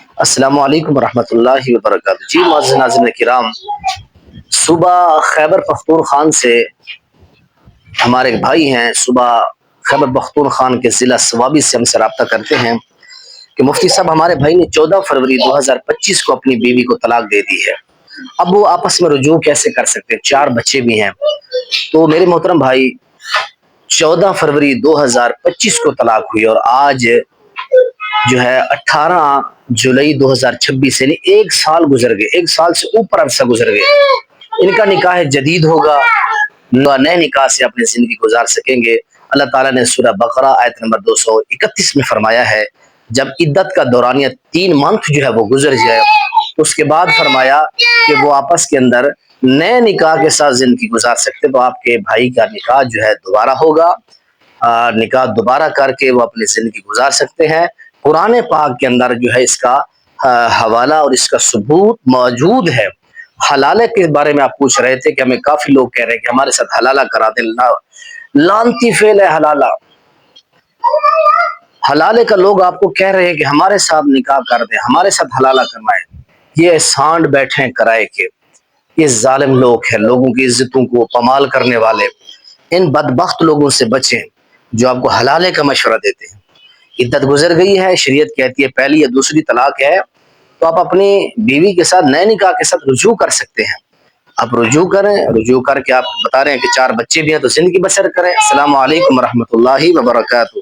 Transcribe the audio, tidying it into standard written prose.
السلام علیکم ورحمۃ اللہ وبرکاتہ۔ جی معزز ناظرین کرام، صبح خیبر پختونخوا سے ہمارے بھائی ہیں، صبح خیبر پختونخوا کے ضلع سوابی سے ہم سے رابطہ کرتے ہیں کہ مفتی صاحب ہمارے بھائی نے 14 فروری 2025 کو اپنی بیوی کو طلاق دے دی ہے، اب وہ آپس میں رجوع کیسے کر سکتے ہیں؟ 4 بچے بھی ہیں۔ تو میرے محترم بھائی، 14 فروری 2025 کو طلاق ہوئی اور آج جو ہے 18 جولائی 2026، یعنی 1 سال گزر گئے، 1 سال سے اوپر عرصہ گزر گئے۔ ان کا نکاح جدید ہوگا، نئے نکاح سے اپنی زندگی گزار سکیں گے۔ اللہ تعالیٰ نے سورہ بقرہ آیت نمبر 231 میں فرمایا ہے، جب عدت کا دورانیہ 3 منتھ جو ہے وہ گزر جائے، اس کے بعد فرمایا کہ وہ آپس کے اندر نئے نکاح کے ساتھ زندگی گزار سکتے، تو آپ کے بھائی کا نکاح جو ہے دوبارہ ہوگا، نکاح دوبارہ کر کے وہ اپنی زندگی گزار سکتے ہیں۔ قرآن پاک کے اندر جو ہے اس کا حوالہ اور اس کا ثبوت موجود ہے۔ حلالہ کے بارے میں آپ پوچھ رہے تھے کہ ہمیں کافی لوگ کہہ رہے ہیں کہ ہمارے ساتھ حلالہ کرا دیں، لانتی فعل ہے حلالہ۔ حلالے کا لوگ آپ کو کہہ رہے ہیں کہ ہمارے ساتھ نکاح کر دیں، ہمارے ساتھ حلالہ کروائیں، یہ سانڈ بیٹھے ہیں کرائے کے، یہ ظالم لوگ ہیں، لوگوں کی عزتوں کو پامال کرنے والے۔ ان بدبخت لوگوں سے بچیں جو آپ کو حلالے کا مشورہ دیتے ہیں۔ عدت گزر گئی ہے، شریعت کہتی ہے پہلی یا دوسری طلاق ہے، تو آپ اپنی بیوی کے ساتھ نئے نکاح کے ساتھ رجوع کر سکتے ہیں۔ آپ رجوع کریں، رجوع کر کے آپ بتا رہے ہیں کہ 4 بچے بھی ہیں تو زندگی بسر کریں۔ السلام علیکم ورحمۃ اللہ وبرکاتہ۔